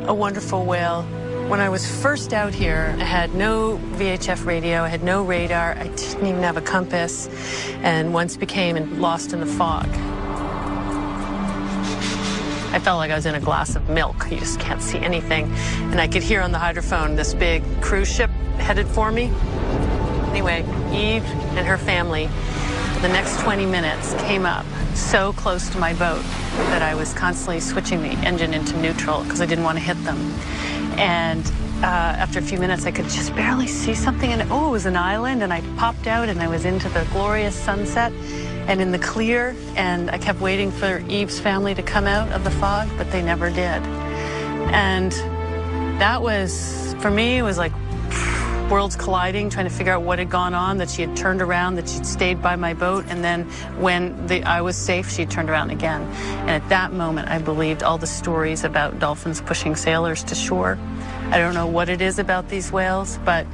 a wonderful whale. When I was first out here, I had no VHF radio, I had no radar, I didn't even have a compass, and once became lost in the fog. I felt like I was in a glass of milk. You just can't see anything. And I could hear on the hydrophone this big cruise ship headed for me. Anyway, Eve and her family, the next 20 minutes, came up so close to my boat that I was constantly switching the engine into neutral because I didn't want to hit them. And after a few minutes, I could just barely see something, and oh, it was an island, and I popped out, and I was into the glorious sunset and in the clear, and I kept waiting for Eve's family to come out of the fog, but they never did. And that was, for me, it was like worlds colliding, trying to figure out what had gone on, that she had turned around, that she'd stayed by my boat, and then when I was safe, she turned around again. And at that moment, I believed all the stories about dolphins pushing sailors to shore. I don't know what it is about these whales, but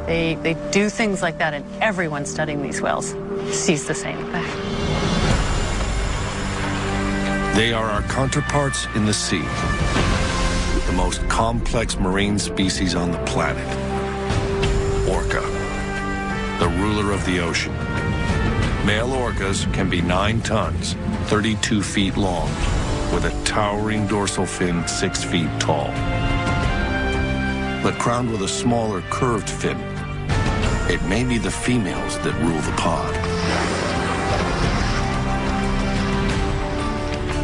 they do things like that, and everyone studying these whales sees the same thing. They are our counterparts in the sea, the most complex marine species on the planet. Orca, the ruler of the ocean. Male orcas can be 9 tons, 32 feet long, with a towering dorsal fin 6 feet tall. But crowned with a smaller curved fin, it may be the females that rule the pod.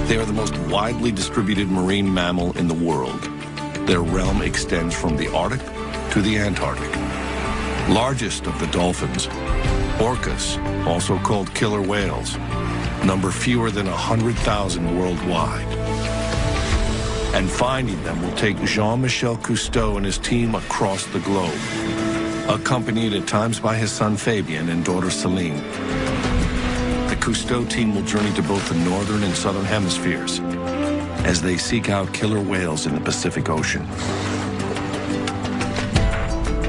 They are the most widely distributed marine mammal in the world. Their realm extends from the Arctic to the Antarctic. Largest of the dolphins, orcas, also called killer whales, number fewer than 100,000 worldwide. And finding them will take Jean-Michel Cousteau and his team across the globe, accompanied at times by his son Fabien and daughter Celine. The Cousteau team will journey to both the northern and southern hemispheres as they seek out killer whales in the Pacific Ocean.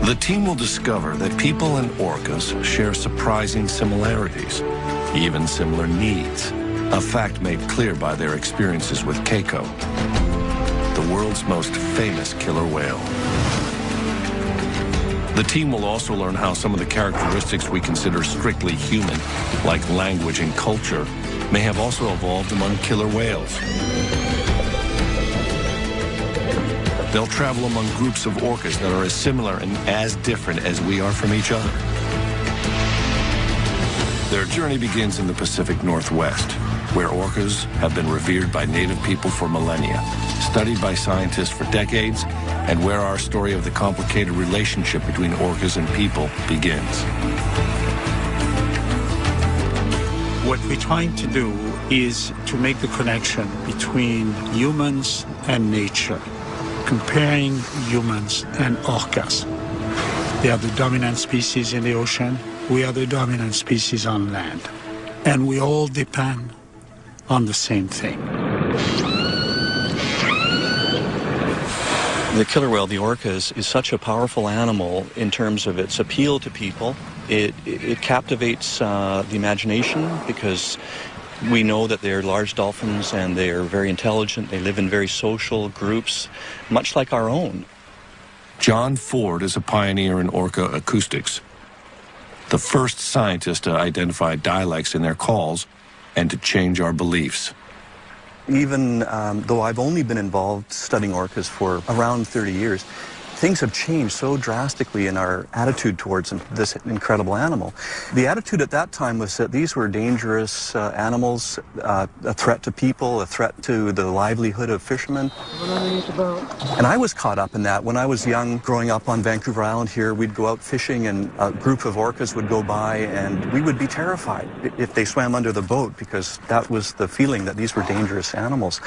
The team will discover that people and orcas share surprising similarities, even similar needs, a fact made clear by their experiences with Keiko, the world's most famous killer whale. The team will also learn how some of the characteristics we consider strictly human, like language and culture, may have also evolved among killer whales. They'll travel among groups of orcas that are as similar and as different as we are from each other. Their journey begins in the Pacific Northwest, where orcas have been revered by native people for millennia, studied by scientists for decades, and where our story of the complicated relationship between orcas and people begins. What we're trying to do is to make the connection between humans and nature, comparing humans and orcas. They are the dominant species in the ocean. We are the dominant species on land. And we all depend on the same thing. The killer whale, the orcas, is such a powerful animal in terms of its appeal to people. It captivates the imagination because we know that they're large dolphins and they're very intelligent. They live in very social groups, much like our own. John Ford is a pioneer in orca acoustics, the first scientist to identify dialects in their calls and to change our beliefs. Even though I've only been involved studying orcas for around 30 years, things have changed so drastically in our attitude towards this incredible animal. The attitude at that time was that these were dangerous animals, a threat to people, a threat to the livelihood of fishermen. And I was caught up in that. When I was young, growing up on Vancouver Island here, we'd go out fishing and a group of orcas would go by and we would be terrified if they swam under the boat because that was the feeling that these were dangerous animals.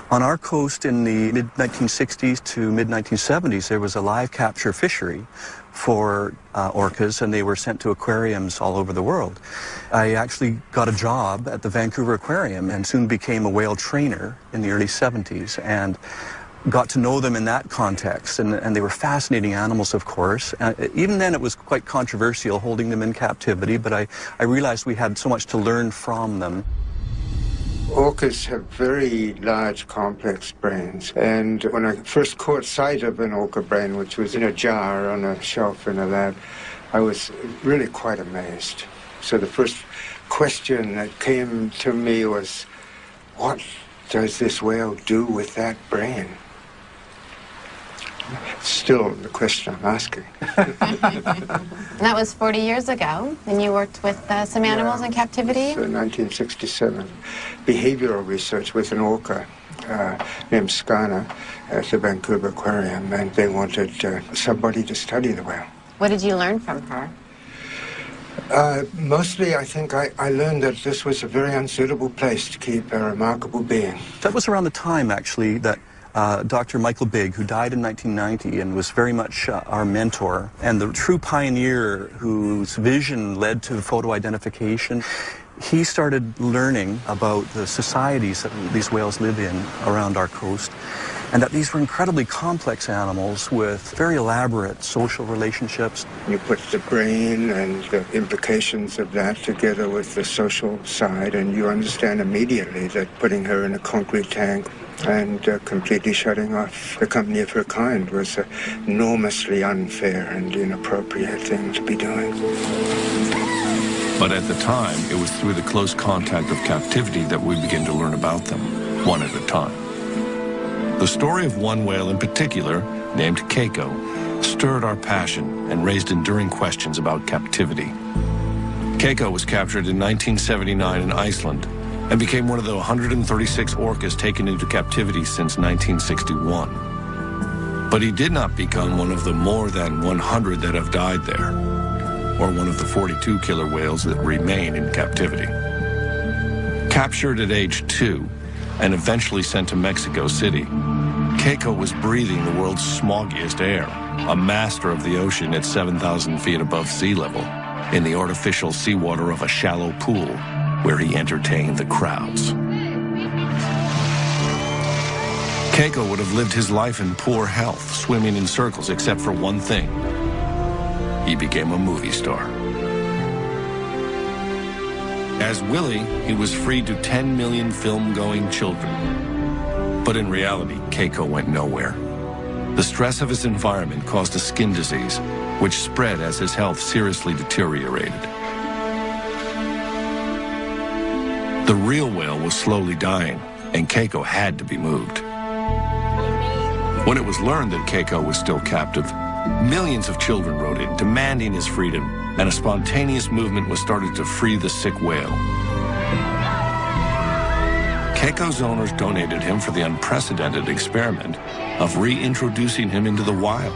On our coast in the mid-1960s to mid-1970s, there was a live capture fishery for orcas, and they were sent to aquariums all over the world. I actually got a job at the Vancouver Aquarium and soon became a whale trainer in the early 70s and got to know them in that context, and they were fascinating animals, of course. Even then it was quite controversial holding them in captivity, but I realized we had so much to learn from them. Orcas have very large, complex brains, and when I first caught sight of an orca brain, which was in a jar on a shelf in a lab, I was really quite amazed. So the first question that came to me was, what does this whale do with that brain? Still the question I'm asking. That was 40 years ago, and you worked with some animals in captivity? So 1967. Behavioral research with an orca named Skana at the Vancouver Aquarium, and they wanted somebody to study the whale. What did you learn from her? Mostly, I think I learned that this was a very unsuitable place to keep a remarkable being. That was around the time, actually, that Dr. Michael Bigg, who died in 1990 and was very much our mentor and the true pioneer whose vision led to photo identification, he started learning about the societies that these whales live in around our coast, and that these were incredibly complex animals with very elaborate social relationships. You put the brain and the implications of that together with the social side, and you understand immediately that putting her in a concrete tank and completely shutting off the company of her kind was an enormously unfair and inappropriate thing to be doing. But at the time, it was through the close contact of captivity that we began to learn about them, one at a time. The story of one whale in particular, named Keiko, stirred our passion and raised enduring questions about captivity. Keiko was captured in 1979 in Iceland and became one of the 136 orcas taken into captivity since 1961. But he did not become one of the more than 100 that have died there, or one of the 42 killer whales that remain in captivity. Captured at age 2 and eventually sent to Mexico City, Keiko was breathing the world's smoggiest air, a master of the ocean at 7,000 feet above sea level, in the artificial seawater of a shallow pool where he entertained the crowds. Keiko would have lived his life in poor health, swimming in circles, except for one thing. He became a movie star. As Willie, he was free to 10 million film-going children. But in reality, Keiko went nowhere. The stress of his environment caused a skin disease, which spread as his health seriously deteriorated. The real whale was slowly dying, and Keiko had to be moved. When it was learned that Keiko was still captive, millions of children wrote in, demanding his freedom, and a spontaneous movement was started to free the sick whale. Keiko's owners donated him for the unprecedented experiment of reintroducing him into the wild,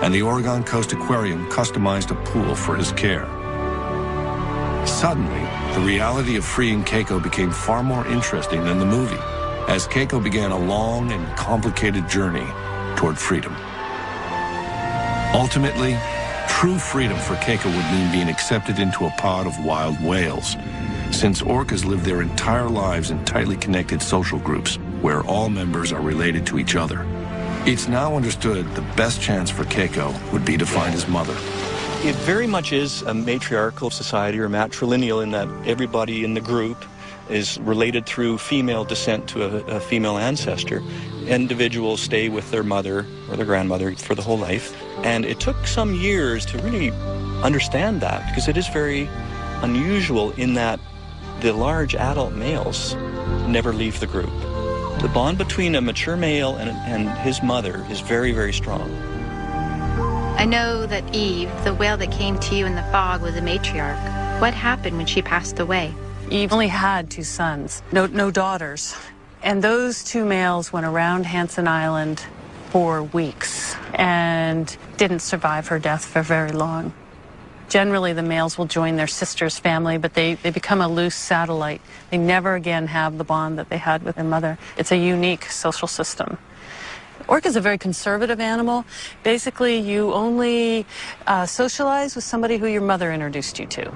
and the Oregon Coast Aquarium customized a pool for his care. Suddenly, the reality of freeing Keiko became far more interesting than the movie, as Keiko began a long and complicated journey toward freedom. Ultimately, true freedom for Keiko would mean being accepted into a pod of wild whales, since orcas live their entire lives in tightly connected social groups where all members are related to each other. It's now understood the best chance for Keiko would be to find his mother. It very much is a matriarchal society, or matrilineal, in that everybody in the group is related through female descent to a female ancestor. Individuals stay with their mother or their grandmother for the whole life. And it took some years to really understand that, because it is very unusual in that the large adult males never leave the group. The bond between a mature male and his mother is very, very strong. I know that Eve, the whale that came to you in the fog, was a matriarch. What happened when she passed away? Eve only had 2 sons, no daughters. And those 2 males went around Hansen Island for weeks and didn't survive her death for very long. Generally, the males will join their sister's family, but they become a loose satellite. They never again have the bond that they had with their mother. It's a unique social system. Orca is a very conservative animal. Basically, you only socialize with somebody who your mother introduced you to.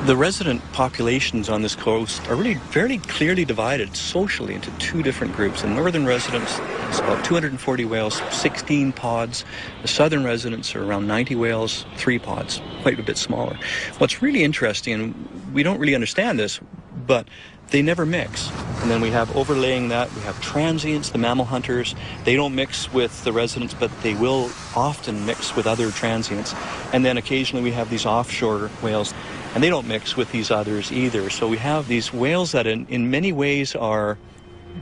The resident populations on this coast are really fairly clearly divided socially into 2 different groups. The northern residents, it's about 240 whales, 16 pods. The southern residents are around 90 whales, 3 pods, quite a bit smaller. What's really interesting, and we don't really understand this, but they never mix. And then we have overlaying that, we have transients, the mammal hunters. They don't mix with the residents, but they will often mix with other transients. And then occasionally we have these offshore whales, and they don't mix with these others either. So we have these whales that in many ways are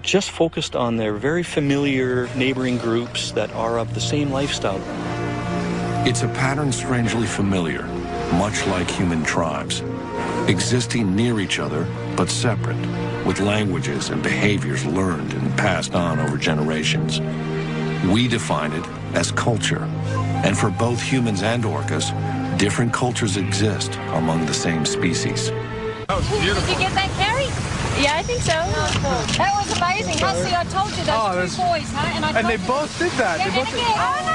just focused on their very familiar neighboring groups that are of the same lifestyle. It's a pattern strangely familiar, much like human tribes, existing near each other but separate, with languages and behaviors learned and passed on over generations. We define it as culture, and for both humans and orcas, different cultures exist among the same species. That was beautiful. Did you get that, Carrie? Yeah, I think so. That was amazing. See, I told you those two boys, huh? And they both did that. Yeah, They both and again. Oh, my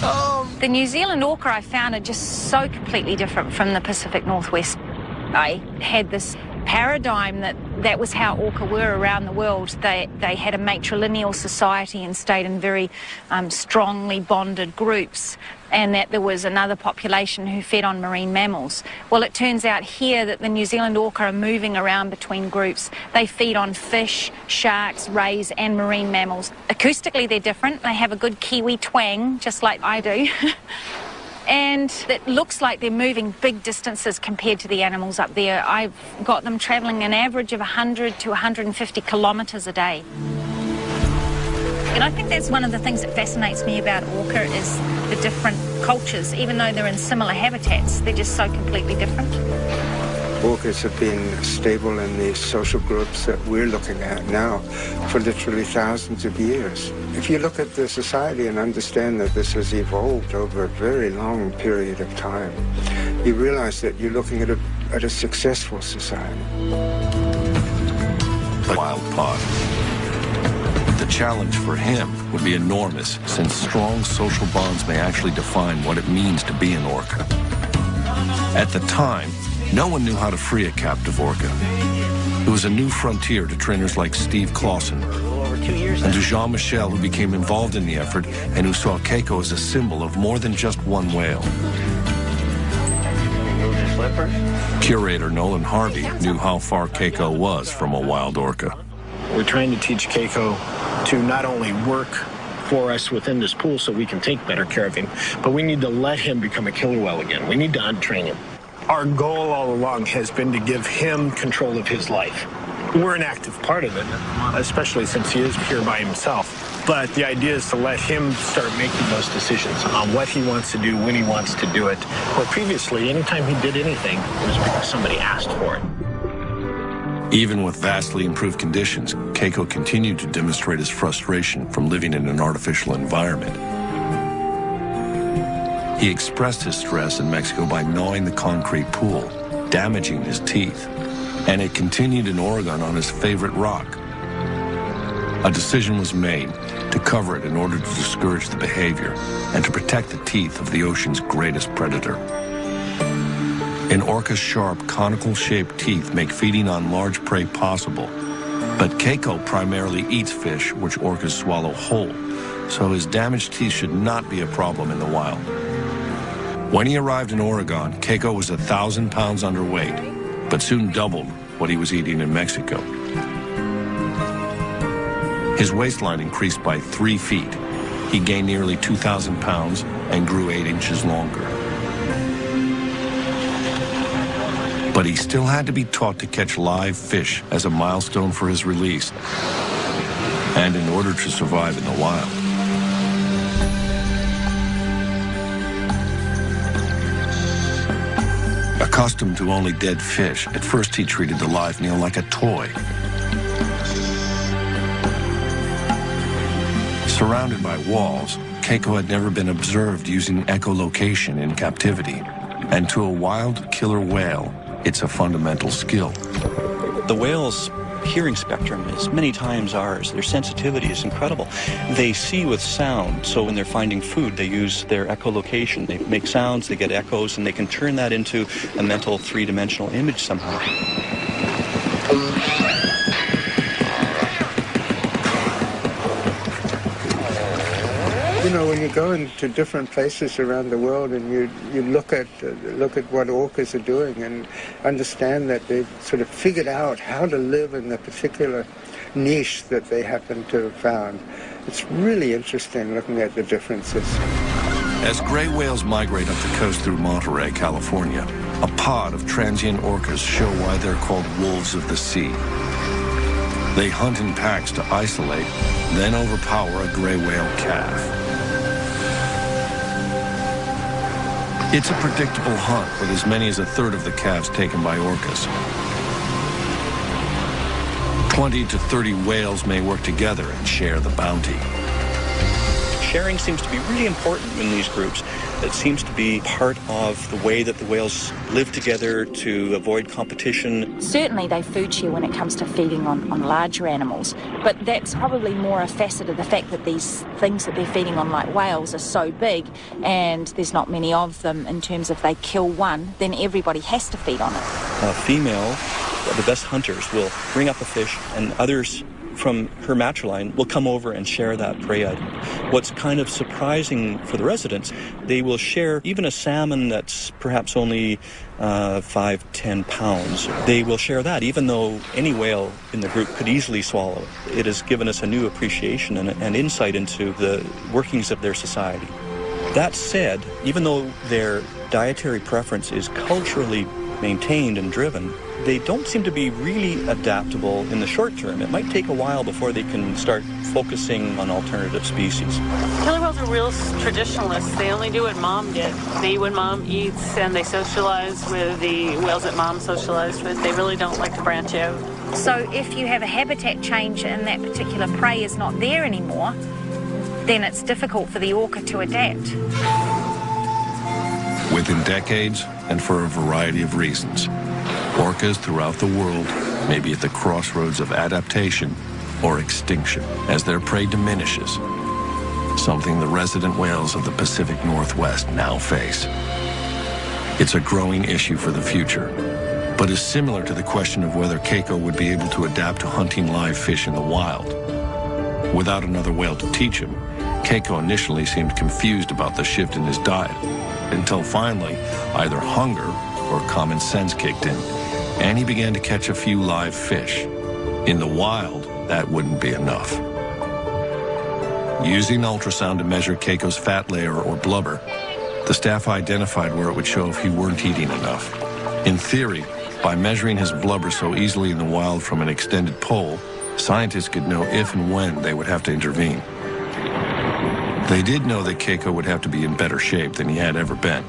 God! The New Zealand orca I found are just so completely different from the Pacific Northwest. I had this paradigm that was how orca were around the world. They had a matrilineal society and stayed in very strongly bonded groups, and that there was another population who fed on marine mammals. Well, it turns out here that the New Zealand orca are moving around between groups. They feed on fish, sharks, rays, and marine mammals. Acoustically, they're different. They have a good Kiwi twang, just like I do. And it looks like they're moving big distances compared to the animals up there. I've got them travelling an average of 100 to 150 kilometres a day. And I think that's one of the things that fascinates me about orca is the different cultures. Even though they're in similar habitats, they're just so completely different. Orcas have been stable in these social groups that we're looking at now for literally thousands of years. If you look at the society and understand that this has evolved over a very long period of time, you realize that you're looking at a successful society. A wild pod. The challenge for him would be enormous, since strong social bonds may actually define what it means to be an orca. At the time, no one knew how to free a captive orca. It was a new frontier to trainers like Steve Clausen and to Jean-Michel, who became involved in the effort and who saw Keiko as a symbol of more than just one whale. Curator Nolan Harvey knew how far Keiko was from a wild orca. We're trying to teach Keiko to not only work for us within this pool so we can take better care of him, but we need to let him become a killer whale again. We need to untrain him. Our goal all along has been to give him control of his life. We're an active part of it, especially since he is here by himself. But the idea is to let him start making those decisions on what he wants to do, when he wants to do it. Where previously, anytime he did anything, it was because somebody asked for it. Even with vastly improved conditions, Keiko continued to demonstrate his frustration from living in an artificial environment. He expressed his stress in Mexico by gnawing the concrete pool, damaging his teeth, and it continued in Oregon on his favorite rock. A decision was made to cover it in order to discourage the behavior and to protect the teeth of the ocean's greatest predator. An orca's sharp, conical-shaped teeth make feeding on large prey possible, but Keiko primarily eats fish which orcas swallow whole, so his damaged teeth should not be a problem in the wild. When he arrived in Oregon, Keiko was 1,000 pounds underweight, but soon doubled what he was eating in Mexico. His waistline increased by 3 feet. He gained nearly 2,000 pounds and grew 8 inches longer. But he still had to be taught to catch live fish as a milestone for his release, and in order to survive in the wild. Accustomed to only dead fish, at first he treated the live meal like a toy. Surrounded by walls, Keiko had never been observed using echolocation in captivity, and to a wild killer whale, it's a fundamental skill. The whale's hearing spectrum is many times ours. Their sensitivity is incredible. They see with sound, so when they're finding food, they use their echolocation. They make sounds, they get echoes, and they can turn that into a mental three-dimensional image somehow. You know, when you go into different places around the world and you look at what orcas are doing and understand that they've sort of figured out how to live in the particular niche that they happen to have found, it's really interesting looking at the differences. As gray whales migrate up the coast through Monterey, California, a pod of transient orcas show why they're called wolves of the sea. They hunt in packs to isolate, then overpower a gray whale calf. It's a predictable hunt, with as many as a third of the calves taken by orcas. 20 to 30 whales may work together and share the bounty. Sharing seems to be really important in these groups. It seems to be part of the way that the whales live together to avoid competition. Certainly they food share when it comes to feeding on larger animals, but that's probably more a facet of the fact that these things that they're feeding on, like whales, are so big and there's not many of them. In terms of they kill one, then everybody has to feed on it. A female, the best hunters, will bring up a fish, and others from her matriline will come over and share that prey item. What's kind of surprising for the residents, they will share even a salmon that's perhaps only 5-10 pounds. They will share that, even though any whale in the group could easily swallow it. It has given us a new appreciation and insight into the workings of their society. That said, even though their dietary preference is culturally maintained and driven, they don't seem to be really adaptable in the short term. It might take a while before they can start focusing on alternative species. Killer whales are real traditionalists. They only do what mom did. They eat when mom eats, and they socialize with the whales that mom socialized with. They really don't like to branch out. So if you have a habitat change and that particular prey is not there anymore, then it's difficult for the orca to adapt. Within decades, and for a variety of reasons, orcas throughout the world may be at the crossroads of adaptation or extinction as their prey diminishes, something the resident whales of the Pacific Northwest now face. It's a growing issue for the future, but is similar to the question of whether Keiko would be able to adapt to hunting live fish in the wild. Without another whale to teach him, Keiko initially seemed confused about the shift in his diet, until finally either hunger or common sense kicked in, and he began to catch a few live fish. In the wild, that wouldn't be enough. Using ultrasound to measure Keiko's fat layer or blubber, the staff identified where it would show if he weren't eating enough. In theory, by measuring his blubber so easily in the wild from an extended pole, scientists could know if and when they would have to intervene. They did know that Keiko would have to be in better shape than he had ever been,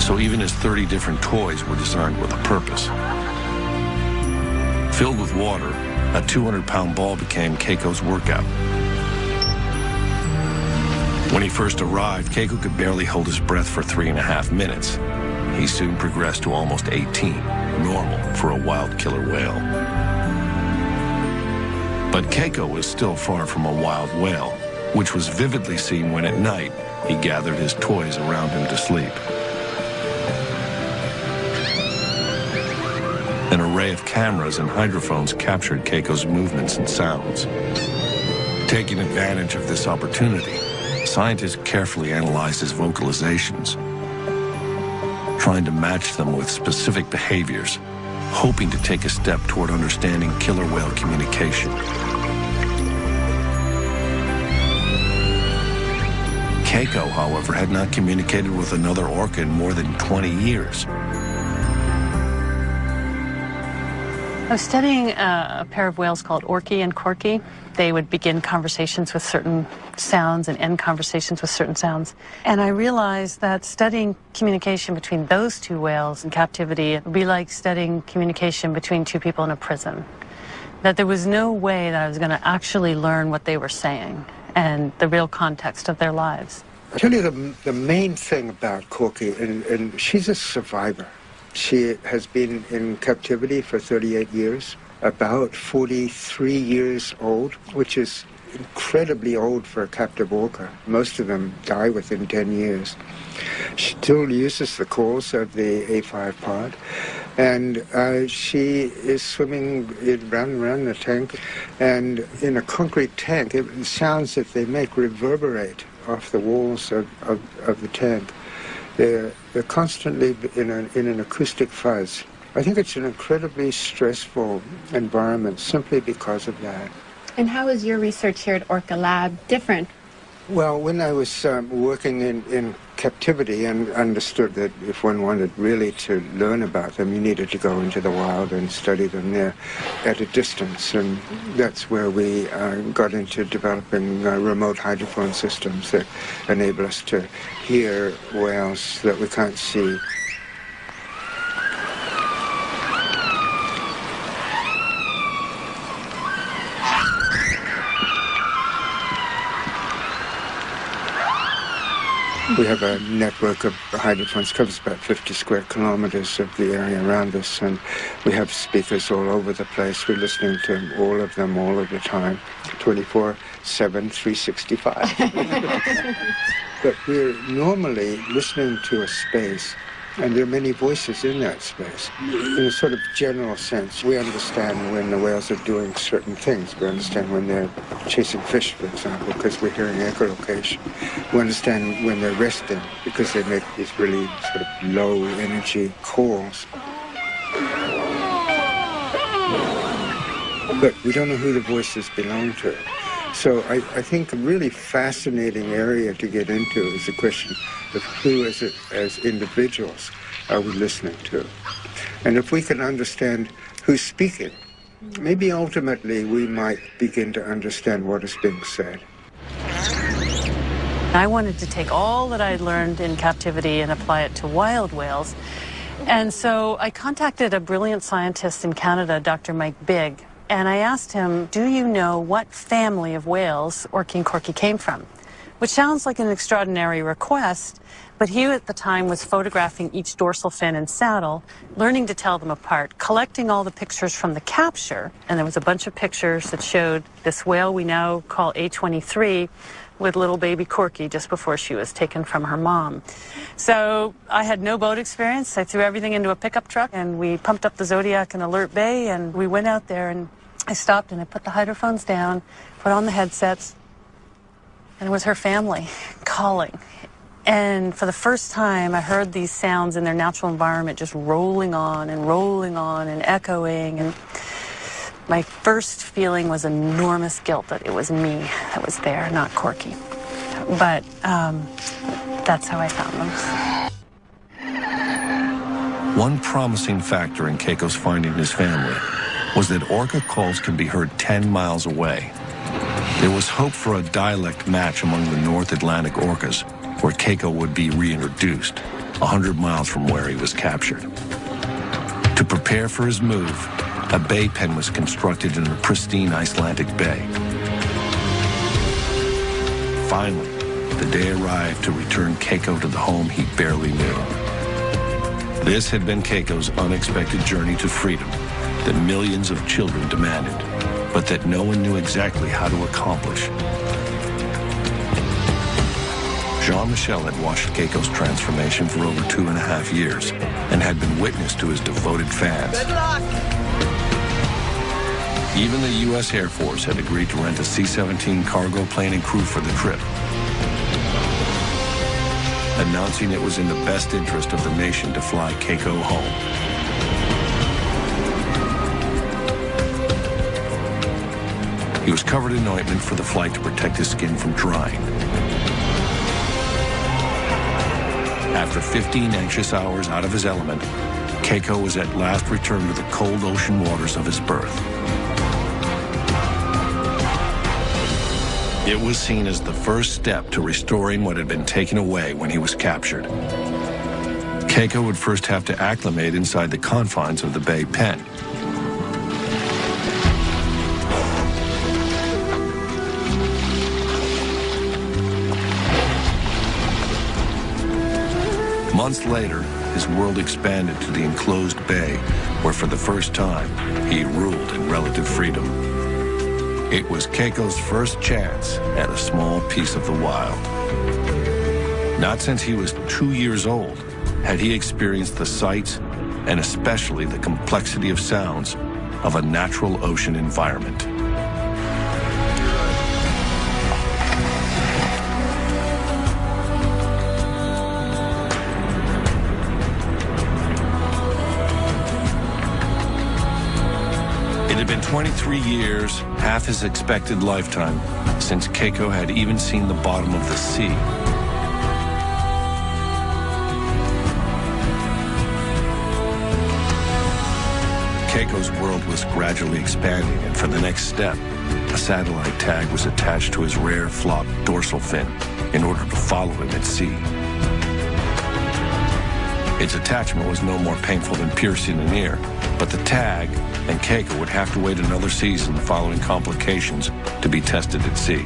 so even his 30 different toys were designed with a purpose. Filled with water, a 200-pound ball became Keiko's workout. When he first arrived, Keiko could barely hold his breath for 3.5 minutes. He soon progressed to almost 18, normal for a wild killer whale. But Keiko was still far from a wild whale, which was vividly seen when at night he gathered his toys around him to sleep. An array of cameras and hydrophones captured Keiko's movements and sounds. Taking advantage of this opportunity, scientists carefully analyzed his vocalizations, trying to match them with specific behaviors, hoping to take a step toward understanding killer whale communication. Keiko, however, had not communicated with another orca in more than 20 years. I was studying a pair of whales called Orca and Corky. They would begin conversations with certain sounds and end conversations with certain sounds. And I realized that studying communication between those two whales in captivity would be like studying communication between two people in a prison. That there was no way that I was going to actually learn what they were saying and the real context of their lives. I'll tell you the main thing about Corky, and she's a survivor. She has been in captivity for 38 years, about 43 years old, which is incredibly old for a captive orca. Most of them die within 10 years. She still uses the calls of the A5 pod, and she is swimming around the tank, and in a concrete tank, the sounds that they make reverberate off the walls of the tank. They're constantly in an acoustic fuzz. I think it's an incredibly stressful environment simply because of that. And how is your research here at Orca Lab different? Well, when I was working in captivity and understood that if one wanted really to learn about them, you needed to go into the wild and study them there at a distance. And that's where we got into developing remote hydrophone systems that enable us to hear whales that we can't see. We have a network of hydrophones, covers about 50 square kilometers of the area around us, and we have speakers all over the place. We're listening to all of them all of the time, 24/7, 365. But we're normally listening to a space, and there are many voices in that space. In a sort of general sense, we understand when the whales are doing certain things. We understand when they're chasing fish, for example, because we're hearing echolocation. We understand when they're resting, because they make these really sort of low-energy calls. But we don't know who the voices belong to. So I think a really fascinating area to get into is the question of who as individuals are we listening to. And if we can understand who's speaking, maybe ultimately we might begin to understand what is being said. I wanted to take all that I'd learned in captivity and apply it to wild whales. And so I contacted a brilliant scientist in Canada, Dr. Mike Bigg, and I asked him, do you know what family of whales Orca and Corky came from? Which sounds like an extraordinary request, but he at the time was photographing each dorsal fin and saddle, learning to tell them apart, collecting all the pictures from the capture, and there was a bunch of pictures that showed this whale we now call A23 with little baby Corky just before she was taken from her mom. So I had no boat experience. I threw everything into a pickup truck and we pumped up the Zodiac in Alert Bay and we went out there and I stopped and I put the hydrophones down, put on the headsets, and it was her family calling. And for the first time, I heard these sounds in their natural environment just rolling on and echoing. And my first feeling was enormous guilt that it was me that was there, not Corky. But that's how I found them. One promising factor in Keiko's finding his family was that orca calls can be heard 10 miles away. There was hope for a dialect match among the North Atlantic orcas, where Keiko would be reintroduced, 100 miles from where he was captured. To prepare for his move, a bay pen was constructed in a pristine Icelandic bay. Finally, the day arrived to return Keiko to the home he barely knew. This had been Keiko's unexpected journey to freedom that millions of children demanded, but that no one knew exactly how to accomplish. Jean-Michel had watched Keiko's transformation for over 2.5 years and had been witness to his devoted fans. Good luck! Even the U.S. Air Force had agreed to rent a C-17 cargo plane and crew for the trip, announcing it was in the best interest of the nation to fly Keiko home. He was covered in ointment for the flight to protect his skin from drying. After 15 anxious hours out of his element, Keiko was at last returned to the cold ocean waters of his birth. It was seen as the first step to restoring what had been taken away when he was captured. Keiko would first have to acclimate inside the confines of the bay pen. Months later, his world expanded to the enclosed bay, where for the first time, he ruled in relative freedom. It was Keiko's first chance at a small piece of the wild. Not since he was 2 years old had he experienced the sights and especially the complexity of sounds of a natural ocean environment. 23 years, half his expected lifetime, since Keiko had even seen the bottom of the sea. Keiko's world was gradually expanding, and for the next step, a satellite tag was attached to his rare flopped dorsal fin in order to follow him at sea. Its attachment was no more painful than piercing an ear, but the tag and Keiko would have to wait another season following complications to be tested at sea.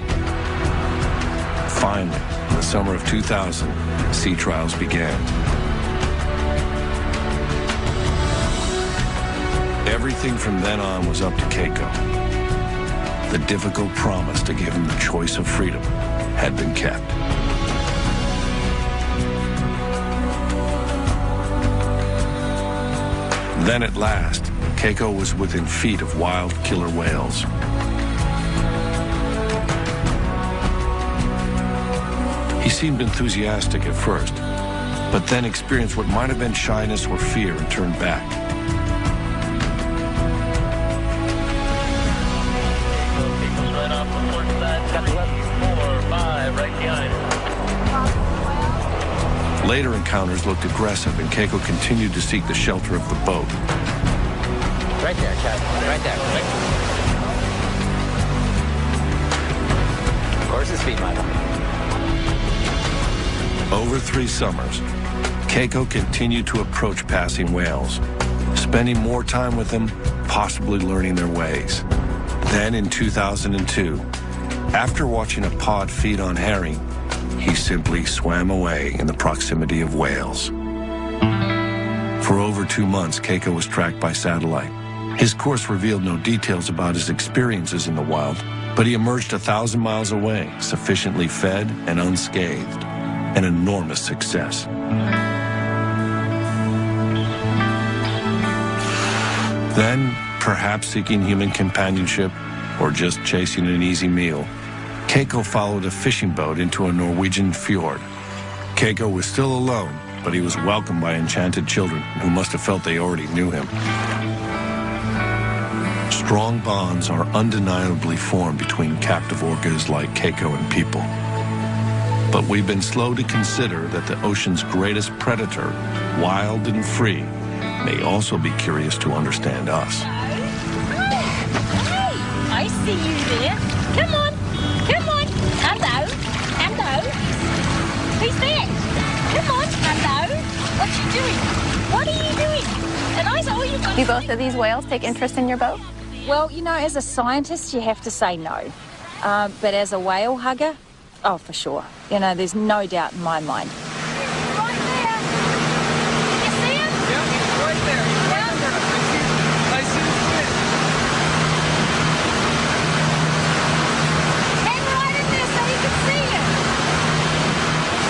Finally, in the summer of 2000, sea trials began. Everything from then on was up to Keiko. The difficult promise to give him the choice of freedom had been kept. Then at last, Keiko was within feet of wild killer whales. He seemed enthusiastic at first, but then experienced what might have been shyness or fear and turned back. Later encounters looked aggressive, and Keiko continued to seek the shelter of the boat. Right there, Chad. Right there. Of course, his speed model. Over 3 summers, Keiko continued to approach passing whales, spending more time with them, possibly learning their ways. Then in 2002, after watching a pod feed on herring, he simply swam away in the proximity of whales. For over 2 months, Keiko was tracked by satellite. His course revealed no details about his experiences in the wild, but he emerged 1,000 miles away, sufficiently fed and unscathed, an enormous success. Then, perhaps seeking human companionship or just chasing an easy meal, Keiko followed a fishing boat into a Norwegian fjord. Keiko was still alone, but he was welcomed by enchanted children who must have felt they already knew him. Strong bonds are undeniably formed between captive orcas like Keiko and people. But we've been slow to consider that the ocean's greatest predator, wild and free, may also be curious to understand us. Hey, I see you there. Come on. Come on. Hello. Hello. Who's that? Come on. Hello. What you doing? What are you doing? And I said, oh, you got... Do both of these whales take interest in your boat? Well, you know, as a scientist, you have to say no. But as a whale hugger, oh, for sure. You know, there's no doubt in my mind. Yeah, he's right there. I see his fin. Hang right in there so you can see him.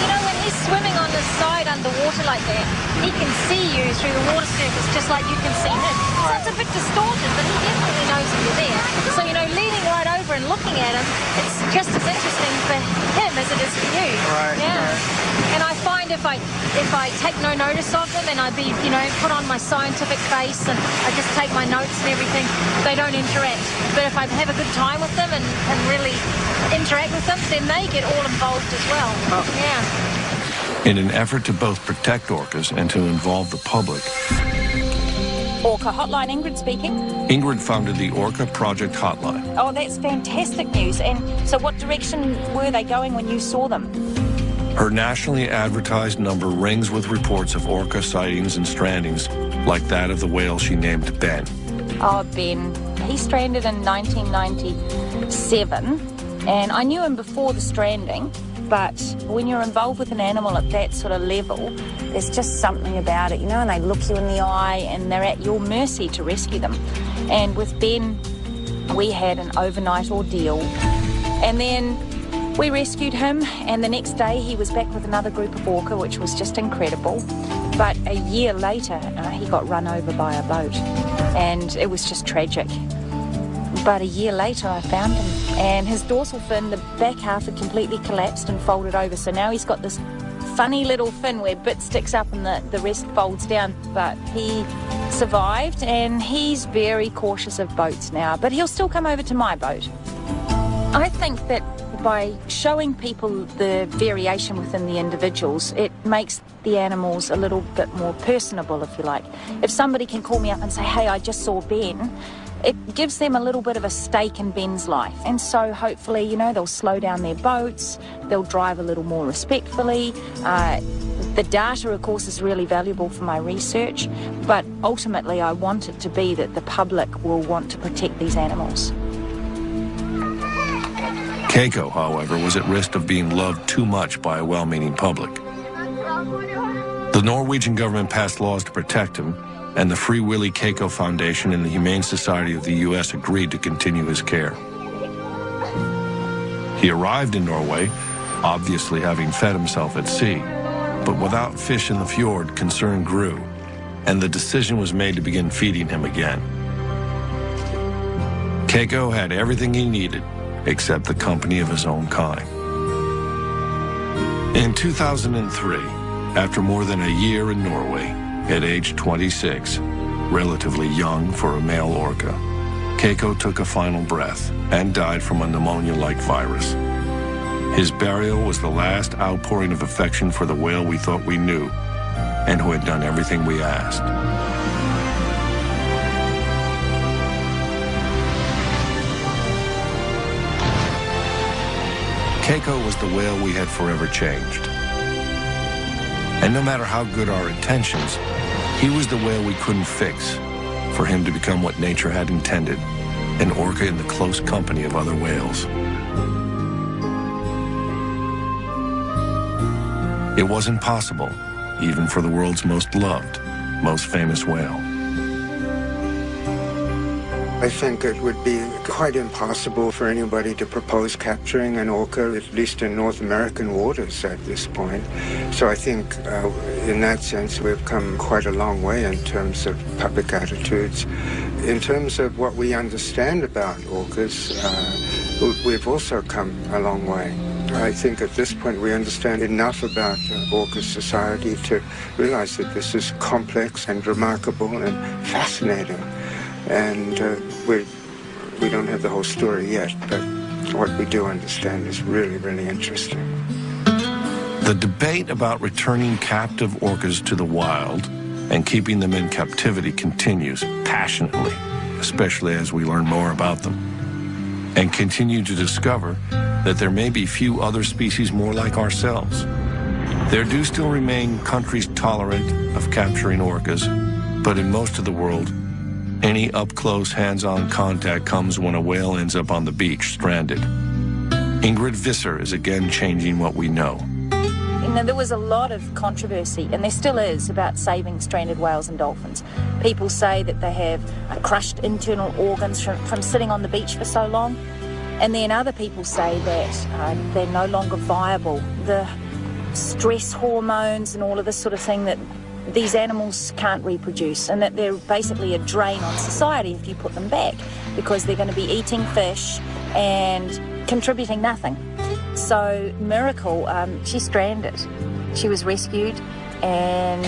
You know, when he's swimming on the side underwater like that, he can see you through the water surface just like you can see him. So it's a bit distorted, but he definitely knows that you're there. So, you know, leaning right over and looking at him, it's just as interesting for him as it is for you. Right. Yeah. Right. And I find if I take no notice of them and I put on my scientific face and I just take my notes and everything, they don't interact. But if I have a good time with them and really interact with them, then they get all involved as well. Oh. Yeah. In an effort to both protect orcas and to involve the public, Orca Hotline, Ingrid speaking. Ingrid founded the Orca Project Hotline. Oh, that's fantastic news. And so what direction were they going when you saw them? Her nationally advertised number rings with reports of orca sightings and strandings, like that of the whale she named Ben. Oh, Ben. He stranded in 1997, and I knew him before the stranding, but when you're involved with an animal at that sort of level, there's just something about it, you know, and they look you in the eye and they're at your mercy to rescue them. And with Ben, we had an overnight ordeal, and then we rescued him, and the next day he was back with another group of orca, which was just incredible. But a year later, he got run over by a boat, and it was just tragic. But a year later, I found him, and his dorsal fin, the back half, had completely collapsed and folded over. So now he's got this funny little fin where bit sticks up and the rest folds down, but he survived, and he's very cautious of boats now, but he'll still come over to my boat. I think that by showing people the variation within the individuals, it makes the animals a little bit more personable, if you like. If somebody can call me up and say, hey, I just saw Ben, it gives them a little bit of a stake in Ben's life. And so hopefully, you know, they'll slow down their boats, they'll drive a little more respectfully. The data, of course, is really valuable for my research, but ultimately I want it to be that the public will want to protect these animals. Keiko, however, was at risk of being loved too much by a well-meaning public. The Norwegian government passed laws to protect him, and the Free Willy Keiko Foundation and the Humane Society of the U.S. agreed to continue his care. He arrived in Norway, obviously having fed himself at sea, but without fish in the fjord, concern grew, and the decision was made to begin feeding him again. Keiko had everything he needed, except the company of his own kind. In 2003, after more than a year in Norway, at age 26, relatively young for a male orca, Keiko took a final breath and died from a pneumonia-like virus. His burial was the last outpouring of affection for the whale we thought we knew and who had done everything we asked. Keiko was the whale we had forever changed. And no matter how good our intentions, he was the whale we couldn't fix for him to become what nature had intended, an orca in the close company of other whales. It wasn't possible, even for the world's most loved, most famous whale. I think it would be quite impossible for anybody to propose capturing an orca, at least in North American waters at this point. So I think in that sense we've come quite a long way in terms of public attitudes. In terms of what we understand about orcas, we've also come a long way. I think at this point we understand enough about orca society to realize that this is complex and remarkable and fascinating. And we don't have the whole story yet, but what we do understand is really, really interesting. The debate about returning captive orcas to the wild and keeping them in captivity continues passionately, especially as we learn more about them, and continue to discover that there may be few other species more like ourselves. There do still remain countries tolerant of capturing orcas, but in most of the world, any up-close, hands-on contact comes when a whale ends up on the beach, stranded. Ingrid Visser is again changing what we know. You know, there was a lot of controversy, and there still is, about saving stranded whales and dolphins. People say that they have crushed internal organs from sitting on the beach for so long, and then other people say that they're no longer viable. The stress hormones and all of this sort of thing, that these animals can't reproduce, and that they're basically a drain on society if you put them back, because they're going to be eating fish and contributing nothing. So Miracle, she's stranded. She was rescued, and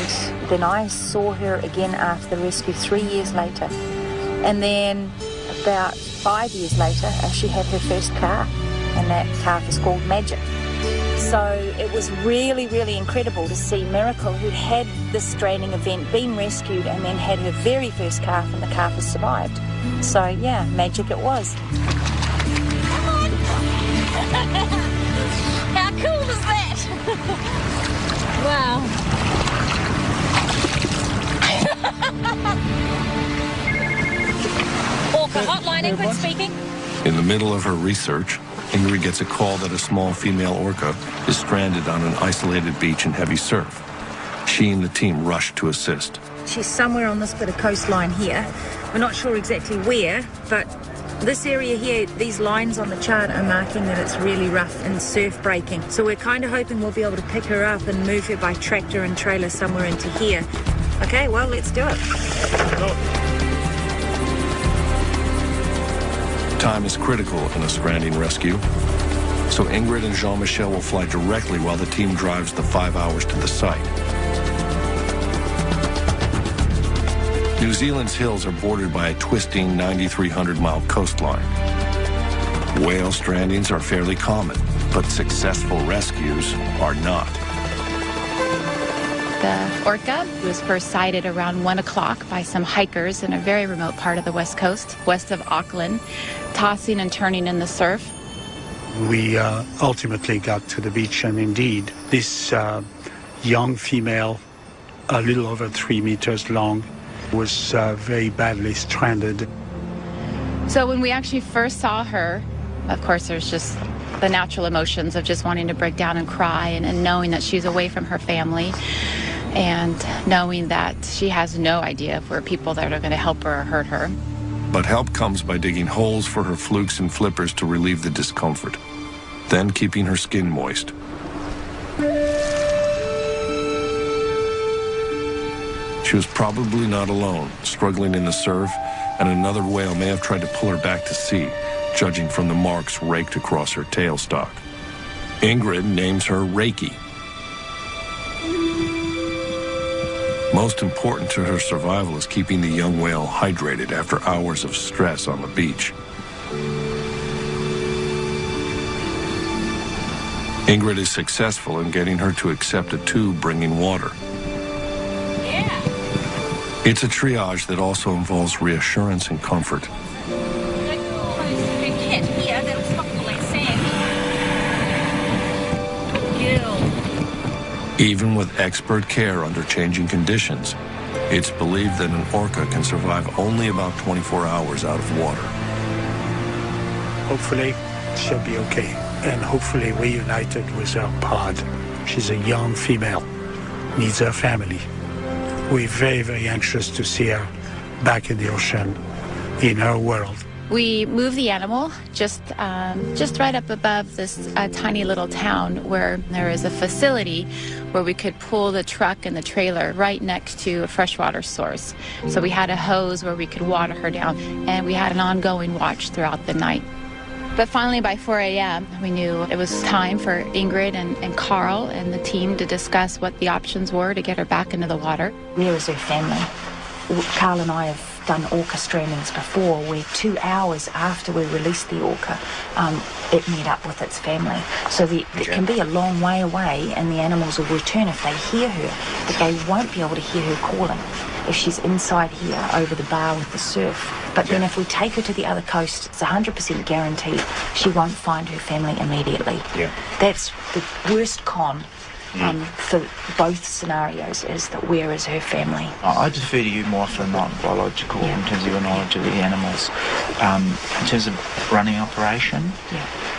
then I saw her again after the rescue 3 years later. And then about 5 years later, she had her first calf, and that calf is called Magic. So it was really, really incredible to see Miracle, who had this stranding event, been rescued, and then had her very first calf, and the calf has survived. So yeah, magic it was. How cool was that? Wow. Orca hotline, Ingrid speaking. In the middle of her research, Ingrid gets a call that a small female orca is stranded on an isolated beach in heavy surf. She and the team rush to assist. She's somewhere on this bit of coastline here. We're not sure exactly where, but this area here, these lines on the chart are marking that it's really rough and surf breaking. So we're kind of hoping we'll be able to pick her up and move her by tractor and trailer somewhere into here. Okay, well, let's do it. Go. Time is critical in a stranding rescue. So Ingrid and Jean-Michel will fly directly while the team drives the 5 hours to the site. New Zealand's hills are bordered by a twisting 9,300-mile coastline. Whale strandings are fairly common, but successful rescues are not. The orca was first sighted around 1 o'clock by some hikers in a very remote part of the west coast, west of Auckland, tossing and turning in the surf. We ultimately got to the beach, and indeed, this young female, a little over 3 meters long, was very badly stranded. So when we actually first saw her, of course, there's just the natural emotions of just wanting to break down and cry, and knowing that she's away from her family, and knowing that she has no idea if we're people that are going to help her or hurt her. But help comes by digging holes for her flukes and flippers to relieve the discomfort, then keeping her skin moist. She was probably not alone, struggling in the surf, and another whale may have tried to pull her back to sea, judging from the marks raked across her tailstock. Ingrid names her Reiki. Most important to her survival is keeping the young whale hydrated after hours of stress on the beach. Ingrid is successful in getting her to accept a tube bringing water. Yeah. It's a triage that also involves reassurance and comfort. Big cat here that was fucking like saying, Even with expert care under changing conditions, it's believed that an orca can survive only about 24 hours out of water. Hopefully, she'll be okay, and hopefully reunited with her pod. She's a young female, needs her family. We're very, very anxious to see her back in the ocean, in her world. We moved the animal just right up above this tiny little town where there is a facility where we could pull the truck and the trailer right next to a freshwater source. So we had a hose where we could water her down, and we had an ongoing watch throughout the night. But finally, by 4 a.m., we knew it was time for Ingrid and Carl and the team to discuss what the options were to get her back into the water. Where is her family? Carl and I have done orca strandings before, where 2 hours after we released the orca, it met up with its family. So it can be a long way away, and the animals will return if they hear her, but they won't be able to hear her calling if she's inside here over the bar with the surf. But then if we take her to the other coast, it's 100% guaranteed she won't find her family immediately. Yeah. That's the worst con. For both scenarios, is that where is her family? I defer to you more often than not, biological, in terms of your knowledge of the animals. In terms of running operation,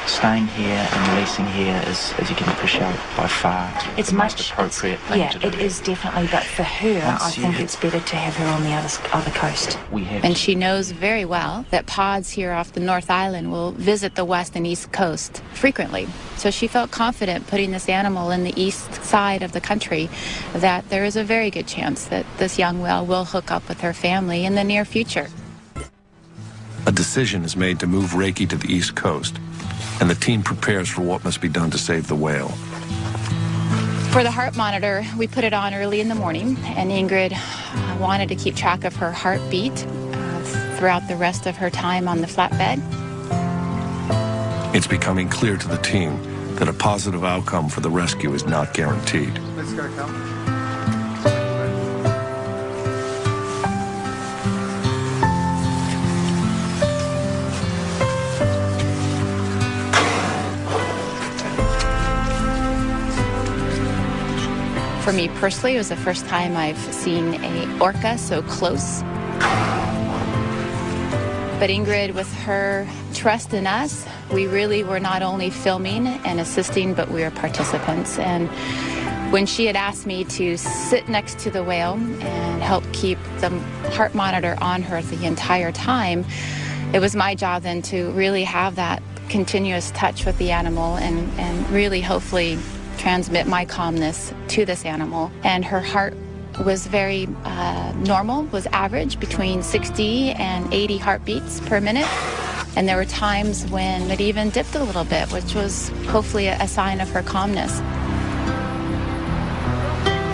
staying here and releasing here is, as you can appreciate, by far it's the much most appropriate thing to do. It is definitely, but for her, I think it's better to have her on the other coast. And she knows very well that pods here off the North Island will visit the west and east coast frequently. So she felt confident putting this animal in the east side of the country, that there is a very good chance that this young whale will hook up with her family in the near future. A decision is made to move Reiki to the east coast, and the team prepares for what must be done to save the whale. For the heart monitor, we put it on early in the morning, and Ingrid wanted to keep track of her heartbeat throughout the rest of her time on the flatbed. It's becoming clear to the team that a positive outcome for the rescue is not guaranteed. Let's go, Cal. For me personally, it was the first time I've seen an orca so close. But Ingrid, with her trust in us, we really were not only filming and assisting, but we were participants. And when she had asked me to sit next to the whale and help keep the heart monitor on her the entire time, it was my job then to really have that continuous touch with the animal and really hopefully transmit my calmness to this animal. And her heart was very normal, was average, between 60 and 80 heartbeats per minute. And there were times when it even dipped a little bit, which was hopefully a sign of her calmness.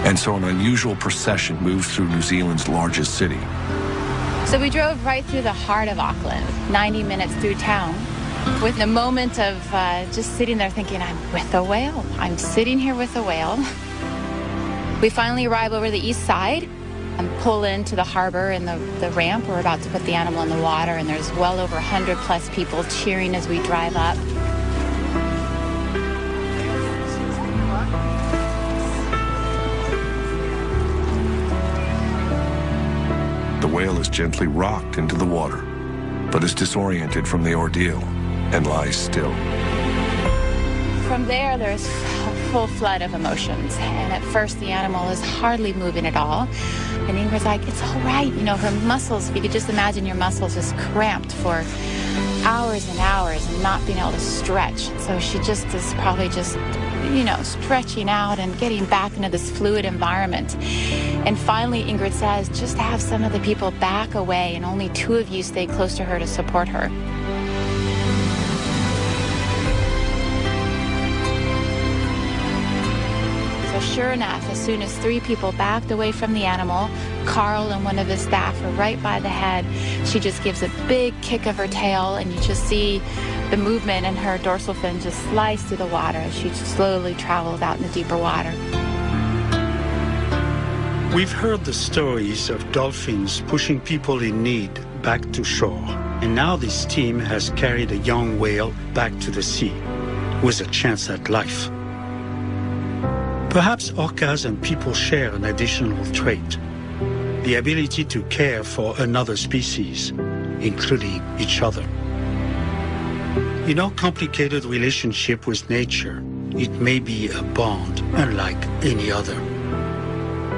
And so an unusual procession moves through New Zealand's largest city. So we drove right through the heart of Auckland, 90 minutes through town, with a moment of just sitting there thinking, I'm with a whale. I'm sitting here with a whale. We finally arrive over the east side and pull into the harbor and the ramp. We're about to put the animal in the water, and there's well over 100 plus people cheering as we drive up. The whale is gently rocked into the water, but is disoriented from the ordeal and lies still. From there's a full flood of emotions, and at first the animal is hardly moving at all. And Ingrid's like, it's all right. You know, her muscles, if you could just imagine your muscles just cramped for hours and hours and not being able to stretch. So she just is probably just, you know, stretching out and getting back into this fluid environment. And finally, Ingrid says, just have some of the people back away and only 2 of you stay close to her to support her. Sure enough, as soon as 3 people backed away from the animal, Carl and one of his staff were right by the head. She just gives a big kick of her tail, and you just see the movement in her dorsal fin just slice through the water as she slowly travels out in the deeper water. We've heard the stories of dolphins pushing people in need back to shore, and now this team has carried a young whale back to the sea with a chance at life. Perhaps orcas and people share an additional trait, the ability to care for another species, including each other. In our complicated relationship with nature, it may be a bond unlike any other.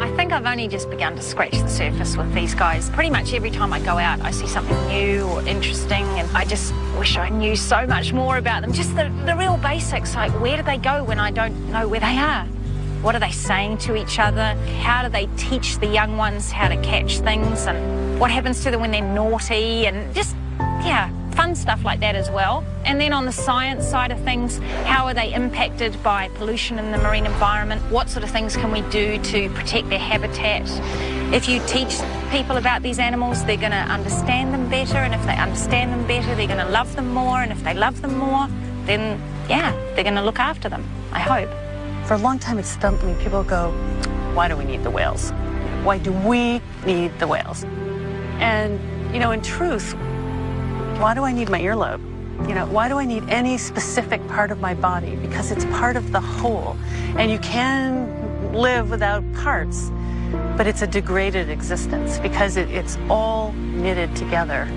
I think I've only just begun to scratch the surface with these guys. Pretty much every time I go out, I see something new or interesting, and I just wish I knew so much more about them. Just the real basics, like where do they go when I don't know where they are? What are they saying to each other? How do they teach the young ones how to catch things? And what happens to them when they're naughty? And just, yeah, fun stuff like that as well. And then on the science side of things, how are they impacted by pollution in the marine environment? What sort of things can we do to protect their habitat? If you teach people about these animals, they're going to understand them better. And if they understand them better, they're going to love them more. And if they love them more, then, yeah, they're going to look after them, I hope. For a long time, it stumped me. People go, why do we need the whales? Why do we need the whales? And, you know, in truth, why do I need my earlobe? You know, why do I need any specific part of my body? Because it's part of the whole. And you can live without parts, but it's a degraded existence because it's all knitted together.